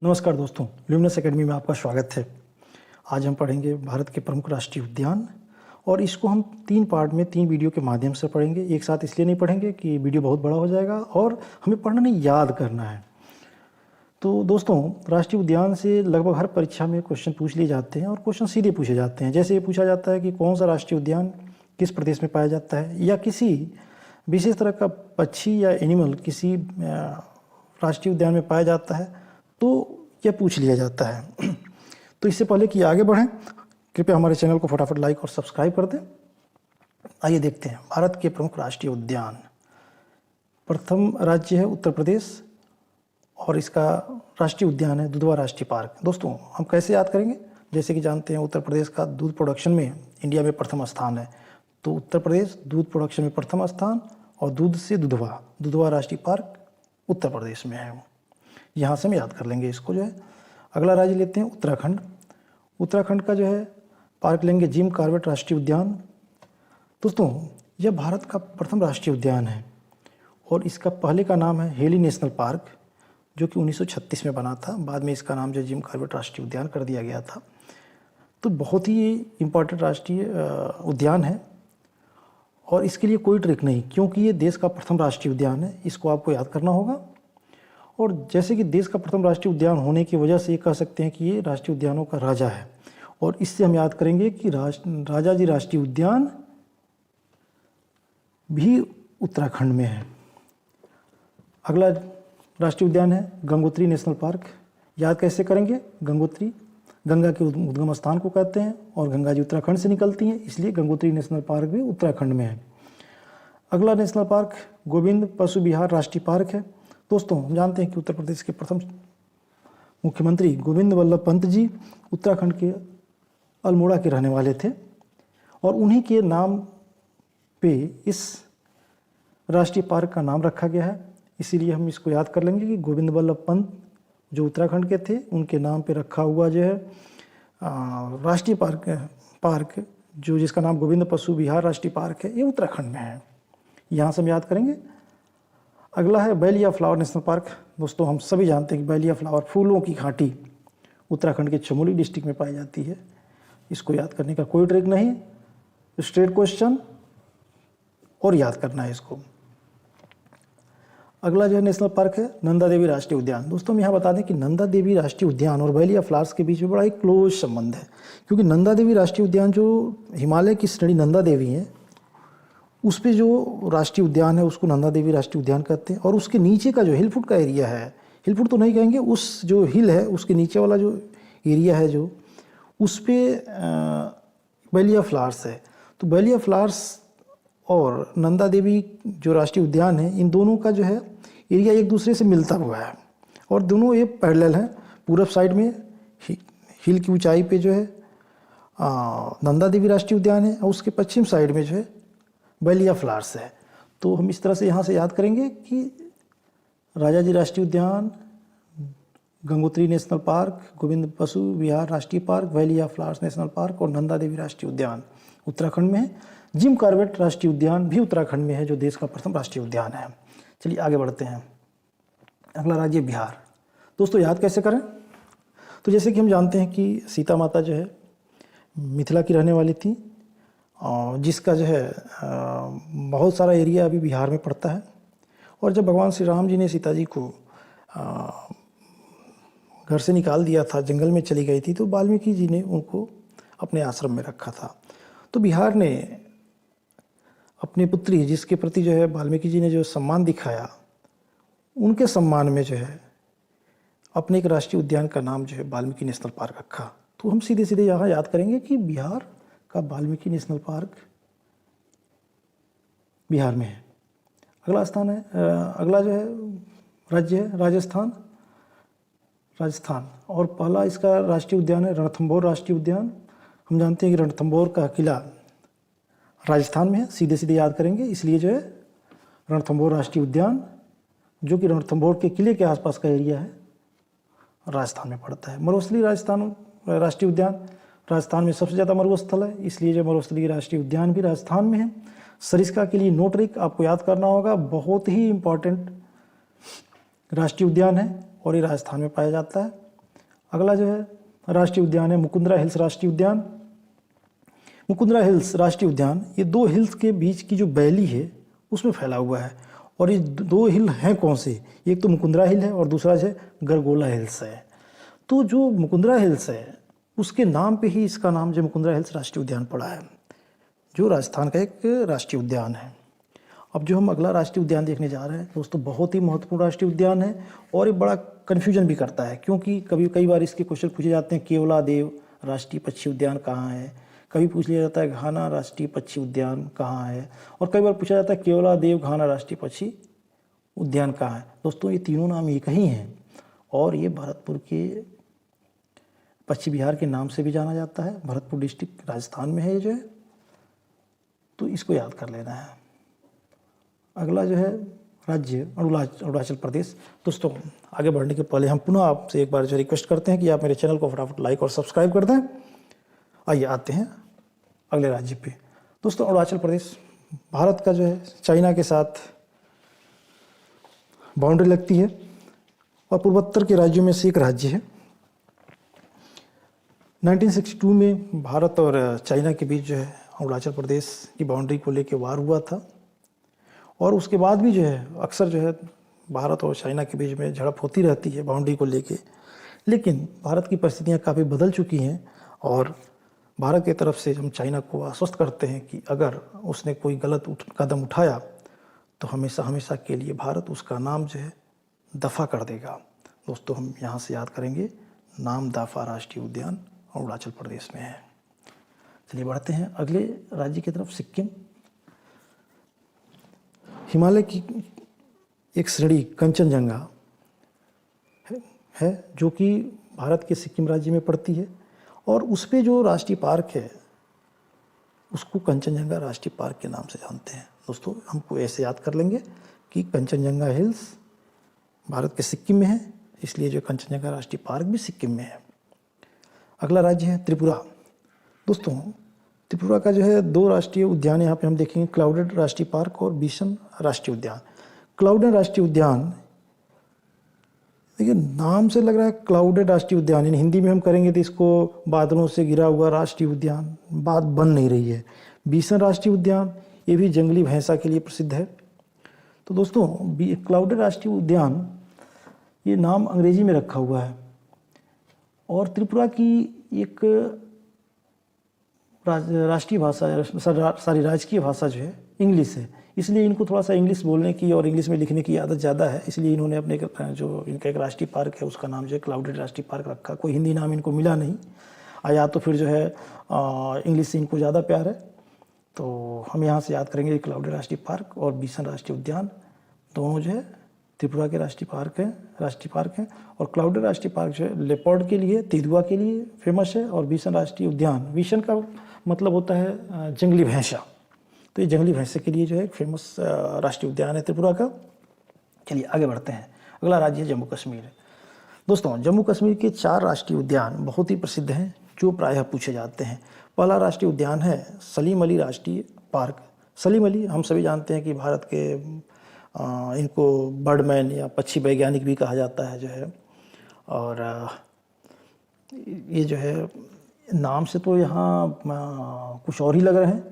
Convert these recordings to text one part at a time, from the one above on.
नमस्कार दोस्तों, luminous academy में आपका स्वागत है। आज हम पढ़ेंगे भारत के प्रमुख राष्ट्रीय उद्यान और इसको हम 3 पार्ट में 3 वीडियो के माध्यम से पढ़ेंगे। एक साथ इसलिए नहीं पढ़ेंगे कि वीडियो बहुत बड़ा हो जाएगा और हमें पढ़ना नहीं, याद करना है। तो दोस्तों, राष्ट्रीय उद्यान से लगभग हर परीक्षा में क्वेश्चन पूछ लिए जाते हैं और क्वेश्चन सीधे पूछे जाते हैं। जैसे ये पूछा जाता है कि कौन सा राष्ट्रीय उद्यान किस प्रदेश में पाया जाता है, या किसी विशेष तरह का पक्षी या एनिमल किसी राष्ट्रीय उद्यान में पाया जाता है, तो यह पूछ लिया जाता है। तो इससे पहले कि आगे बढ़ें, कृपया हमारे चैनल को फटाफट लाइक और सब्सक्राइब कर दें। आइए देखते हैं भारत के प्रमुख राष्ट्रीय उद्यान। प्रथम राज्य है उत्तर प्रदेश और इसका राष्ट्रीय उद्यान है दुधवा राष्ट्रीय पार्क। दोस्तों, हम कैसे याद करेंगे? जैसे कि जानते हैं उत्तर प्रदेश का दूध प्रोडक्शन में इंडिया में प्रथम स्थान है, तो उत्तर प्रदेश दूध प्रोडक्शन में प्रथम स्थान और दूध से दुधवा राष्ट्रीय पार्क उत्तर प्रदेश में है। यहाँ से हम याद कर लेंगे इसको जो है। अगला राज्य लेते हैं उत्तराखंड। उत्तराखंड का जो है पार्क लेंगे जिम कॉर्बेट राष्ट्रीय उद्यान। दोस्तों, यह भारत का प्रथम राष्ट्रीय उद्यान है और इसका पहले का नाम है हेली नेशनल पार्क, जो कि 1936 में बना था। बाद में इसका नाम जो जिम कॉर्बेट राष्ट्रीय उद्यान कर दिया गया था। तो बहुत ही इम्पोर्टेंट राष्ट्रीय उद्यान है और इसके लिए कोई ट्रिक नहीं, क्योंकि ये देश का प्रथम राष्ट्रीय उद्यान है। इसको आपको याद करना होगा। और जैसे कि देश का प्रथम राष्ट्रीय उद्यान होने की वजह से ये कह सकते हैं कि ये राष्ट्रीय उद्यानों का राजा है। और इससे हम याद करेंगे कि राजा जी राष्ट्रीय उद्यान भी उत्तराखंड में है। अगला राष्ट्रीय उद्यान है गंगोत्री नेशनल पार्क। याद कैसे करेंगे? गंगोत्री गंगा के उद्गम स्थान को कहते हैं और गंगा जी उत्तराखंड से निकलती हैं, इसलिए गंगोत्री नेशनल पार्क भी उत्तराखंड में है। अगला नेशनल पार्क गोविंद पशु विहार राष्ट्रीय पार्क है। दोस्तों, हम जानते हैं कि उत्तर प्रदेश के प्रथम मुख्यमंत्री गोविंद वल्लभ पंत जी उत्तराखंड के अल्मोड़ा के रहने वाले थे और उन्हीं के नाम पे इस राष्ट्रीय पार्क का नाम रखा गया है। इसीलिए हम इसको याद कर लेंगे कि गोविंद वल्लभ पंत जो उत्तराखंड के थे, उनके नाम पे रखा हुआ जो है राष्ट्रीय पार्क जो जिसका नाम गोविंद पशु विहार राष्ट्रीय पार्क है, ये उत्तराखंड में है। यहाँ से हम याद करेंगे। अगला है बैलिया फ्लावर नेशनल पार्क। दोस्तों, हम सभी जानते हैं कि बैलिया फ्लावर फूलों की घाटी उत्तराखंड के चमोली डिस्ट्रिक्ट में पाई जाती है। इसको याद करने का कोई ट्रिक नहीं, स्ट्रेट क्वेश्चन और याद करना है इसको। अगला जो है नेशनल पार्क है नंदा देवी राष्ट्रीय उद्यान। दोस्तों, हम यहाँ बता दें कि नंदा देवी राष्ट्रीय उद्यान और बैलिया फ्लावर्स के बीच में बड़ा एक क्लोज संबंध है, क्योंकि नंदा देवी राष्ट्रीय उद्यान जो हिमालय की श्रेणी नंदा देवी है, उस पे जो राष्ट्रीय उद्यान है उसको नंदा देवी राष्ट्रीय उद्यान कहते हैं। और उसके नीचे का जो हिलफुट का एरिया है, हिलफुट तो नहीं कहेंगे, उस जो हिल है उसके नीचे वाला जो एरिया है जो उस पे बैलिया फ्लावर्स है। तो बैलिया फ्लावर्स और नंदा देवी जो राष्ट्रीय उद्यान है, इन दोनों का जो है एरिया एक दूसरे से मिलता हुआ है और दोनों ये पैरेलल हैं। पूरब साइड में हिल की ऊंचाई पे जो है नंदा देवी राष्ट्रीय उद्यान है और उसके पश्चिम साइड में जो है बैलिया फ्लावर्स है। तो हम इस तरह से यहाँ से याद करेंगे कि राजा जी राष्ट्रीय उद्यान, गंगोत्री नेशनल पार्क, गोविंद पशु विहार राष्ट्रीय पार्क, बैलिया फ्लावर्स नेशनल पार्क और नंदा देवी राष्ट्रीय उद्यान उत्तराखंड में है। जिम कॉर्बेट राष्ट्रीय उद्यान भी उत्तराखंड में है, जो देश का प्रथम राष्ट्रीय उद्यान है। चलिए आगे बढ़ते हैं। अगला राज्य बिहार। दोस्तों, याद कैसे करें? तो जैसे कि हम जानते हैं कि सीता माता जो है मिथिला की रहने वाली थी, जिसका जो है बहुत सारा एरिया अभी बिहार में पड़ता है। और जब भगवान श्री राम जी ने सीता जी को घर से निकाल दिया था, जंगल में चली गई थी, तो वाल्मीकि जी ने उनको अपने आश्रम में रखा था। तो बिहार ने अपनी पुत्री, जिसके प्रति जो है वाल्मीकि जी ने जो सम्मान दिखाया, उनके सम्मान में जो है अपने एक राष्ट्रीय उद्यान का नाम जो है वाल्मीकि नेशनल पार्क रखा। तो हम सीधे सीधे यहाँ याद करेंगे कि बिहार का वाल्मीकि नेशनल पार्क बिहार में है। अगला स्थान है अगला जो है राज्य है राजस्थान। और पहला इसका राष्ट्रीय उद्यान है रणथंभौर राष्ट्रीय उद्यान। हम जानते हैं कि रणथंभौर का किला राजस्थान में है, सीधे सीधे याद करेंगे, इसलिए जो है रणथंभौर राष्ट्रीय उद्यान, जो कि रणथंभौर के किले के आसपास का एरिया है, राजस्थान में पड़ता है। मरुस्थली राजस्थान राष्ट्रीय उद्यान, राजस्थान में सबसे ज़्यादा मरुस्थल है, इसलिए जो मरुस्थली राष्ट्रीय उद्यान भी राजस्थान में है। सरिस्का के लिए नो ट्रिक आपको याद करना होगा, बहुत ही इम्पॉर्टेंट राष्ट्रीय उद्यान है और ये राजस्थान में पाया जाता है। अगला जो है राष्ट्रीय उद्यान है मुकुंदरा हिल्स राष्ट्रीय उद्यान। मुकुंदरा हिल्स राष्ट्रीय उद्यान ये दो हिल्स के बीच की जो वैली है उसमें फैला हुआ है। और ये दो हिल हैं कौन से, एक तो मुकुंदरा हिल है और दूसरा जो है गरगोला हिल्स है। तो जो मुकुंदरा हिल्स है उसके नाम पे ही इसका नाम जो मुकुंदरा हिल्स राष्ट्रीय उद्यान पड़ा है, जो राजस्थान का एक राष्ट्रीय उद्यान है। अब जो हम अगला राष्ट्रीय उद्यान देखने जा रहे हैं दोस्तों, बहुत ही महत्वपूर्ण राष्ट्रीय उद्यान है और ये बड़ा कन्फ्यूजन भी करता है, क्योंकि कई बार इसके क्वेश्चन पूछे जाते हैं केवलादेव राष्ट्रीय पक्षी उद्यान कहाँ है, कभी पूछ लिया जाता है घाना राष्ट्रीय पक्षी उद्यान कहाँ है, और कई बार पूछा जाता है केवलादेव घाना राष्ट्रीय पक्षी उद्यान कहाँ है। दोस्तों ये तीनों नाम एक ही हैं और ये भरतपुर के पश्चिम बिहार के नाम से भी जाना जाता है। भरतपुर डिस्ट्रिक्ट राजस्थान में है ये जो है, तो इसको याद कर लेना है। अगला जो है राज्य अरुणाचल प्रदेश। दोस्तों आगे बढ़ने के पहले हम पुनः आपसे एक बार जो रिक्वेस्ट करते हैं कि आप मेरे चैनल को फटाफट लाइक और सब्सक्राइब कर दें। आइए आते हैं अगले राज्य पे। दोस्तों अरुणाचल प्रदेश भारत का जो है चाइना के साथ बाउंड्री लगती है और पूर्वोत्तर के राज्यों में से एक राज्य है। 1962 में भारत और चाइना के बीच जो है अरुणाचल प्रदेश की बाउंड्री को लेकर वार हुआ था और उसके बाद भी जो है अक्सर जो है भारत और चाइना के बीच में झड़प होती रहती है बाउंड्री को लेके। लेकिन भारत की परिस्थितियां काफ़ी बदल चुकी हैं और भारत की तरफ से हम चाइना को आश्वस्त करते हैं कि अगर उसने कोई गलत कदम उठाया तो हमेशा हमेशा के लिए भारत उसका नाम जो है दफ़ा कर देगा। दोस्तों हम यहाँ से याद करेंगे नाम दाफा राष्ट्रीय उद्यान अरुणाचल प्रदेश में है। चलिए बढ़ते हैं अगले राज्य की तरफ, सिक्किम। हिमालय की एक श्रेणी कंचनजंगा है जो कि भारत के सिक्किम राज्य में पड़ती है और उस पे जो राष्ट्रीय पार्क है उसको कंचनजंगा राष्ट्रीय पार्क के नाम से जानते हैं। दोस्तों हमको ऐसे याद कर लेंगे कि कंचनजंगा हिल्स भारत के सिक्किम में है, इसलिए जो कंचनजंगा राष्ट्रीय पार्क भी सिक्किम में है। अगला राज्य है त्रिपुरा। दोस्तों त्रिपुरा का जो है दो राष्ट्रीय उद्यान यहाँ पे हम देखेंगे, क्लाउडेड राष्ट्रीय पार्क और बिशन राष्ट्रीय उद्यान। क्लाउडेड राष्ट्रीय उद्यान, देखिए नाम से लग रहा है क्लाउडेड राष्ट्रीय उद्यान, यानी हिंदी में हम करेंगे तो इसको बादलों से घिरा हुआ राष्ट्रीय उद्यान, बात बन नहीं रही है। बिशन राष्ट्रीय उद्यान ये भी जंगली भैंसा के लिए प्रसिद्ध है। तो दोस्तों क्लाउडेड राष्ट्रीय उद्यान ये नाम अंग्रेजी में रखा हुआ है और त्रिपुरा की एक राष्ट्रीय भाषा सारी राजकीय भाषा जो है इंग्लिश है, इसलिए इनको थोड़ा सा इंग्लिश बोलने की और इंग्लिश में लिखने की आदत ज़्यादा है, इसलिए इन्होंने अपने जो इनका एक राष्ट्रीय पार्क है उसका नाम जो है क्लाउडेड राष्ट्रीय पार्क रखा। कोई हिंदी नाम इनको मिला नहीं, या तो फिर जो है इंग्लिश से इनको ज़्यादा प्यार है। तो हम यहाँ से याद करेंगे क्लाउडेड राष्ट्रीय पार्क और बिशन राष्ट्रीय उद्यान दोनों जो है त्रिपुरा के राष्ट्रीय पार्क हैं। और क्लाउडेड राष्ट्रीय पार्क जो है लेपर्ड के लिए, तेंदुआ के लिए फेमस है और बिशन राष्ट्रीय उद्यान, बिशन का मतलब होता है जंगली भैंसा, तो ये जंगली भैंसे के लिए जो है फेमस राष्ट्रीय उद्यान है त्रिपुरा का। चलिए आगे बढ़ते हैं। अगला राज्य है जम्मू कश्मीर। दोस्तों जम्मू कश्मीर के 4 राष्ट्रीय उद्यान बहुत ही प्रसिद्ध हैं जो प्रायः पूछे जाते हैं। पहला राष्ट्रीय उद्यान है सलीम अली राष्ट्रीय पार्क। सलीम अली हम सभी जानते हैं कि भारत के इनको बर्डमैन या पक्षी वैज्ञानिक भी कहा जाता है जो है, और ये जो है नाम से तो यहाँ कुछ और ही लग रहे हैं,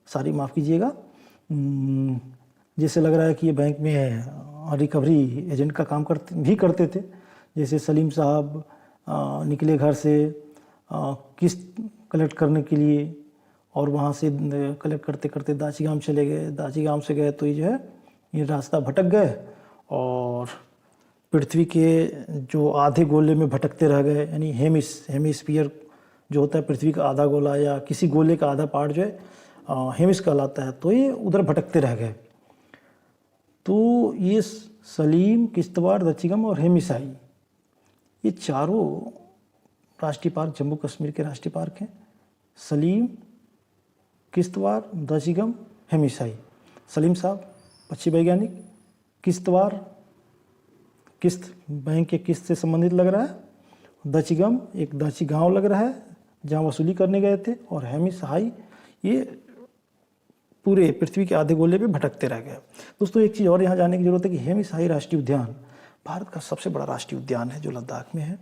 सारी माफ़ कीजिएगा, जैसे लग रहा है कि ये बैंक में रिकवरी एजेंट का काम करते थे। जैसे सलीम साहब निकले घर से किस्त कलेक्ट करने के लिए और वहाँ से कलेक्ट करते करते दाची गांव चले गए, दाची गांव से गए तो ये जो है ये रास्ता भटक गए और पृथ्वी के जो आधे गोले में भटकते रह गए, यानी हेमिस्फीयर जो होता है पृथ्वी का आधा गोला या किसी गोले का आधा पार्ट जो है हेमिस कहलाता है, तो ये उधर भटकते रह गए। तो ये सलीम, किश्तवाड़, दचिगम और हेमिसाई ये चारों राष्ट्रीय पार्क जम्मू कश्मीर के राष्ट्रीय पार्क हैं। सलीम, किश्तवाड़, दचिगम, हेमिसाई। सलीम साहब पक्षी वैज्ञानिक, किश्तवाड़ किस्त बैंक के किस्त से संबंधित लग रहा है, दचिगम एक दाची गांव लग रहा है जहां वसूली करने गए थे, और हेमिसाई ये पूरे पृथ्वी के आधे गोले पे भटकते रह गए। दोस्तों एक चीज़ और यहाँ जानने की जरूरत है कि हेमिसाई राष्ट्रीय उद्यान भारत का सबसे बड़ा राष्ट्रीय उद्यान है जो लद्दाख में है,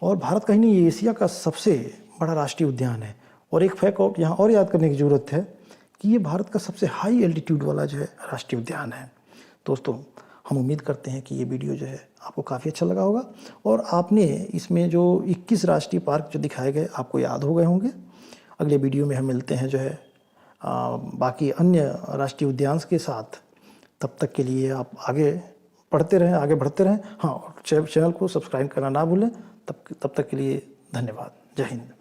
और भारत कहीं नहीं, ये एशिया का सबसे बड़ा राष्ट्रीय उद्यान है। और एक फैक्ट और यहाँ और याद करने की ज़रूरत है कि ये भारत का सबसे हाई एल्टीट्यूड वाला जो है राष्ट्रीय उद्यान है। दोस्तों, हम उम्मीद करते हैं कि ये वीडियो जो है आपको काफ़ी अच्छा लगा होगा और आपने इसमें जो 21 राष्ट्रीय पार्क जो दिखाए गए आपको याद हो गए होंगे। अगले वीडियो में हम मिलते हैं जो है बाकी अन्य राष्ट्रीय उद्यान के साथ। तब तक के लिए आप आगे बढ़ते रहें। हाँ, चैनल को सब्सक्राइब करना ना भूलें। तब तक के लिए धन्यवाद। जय हिंद।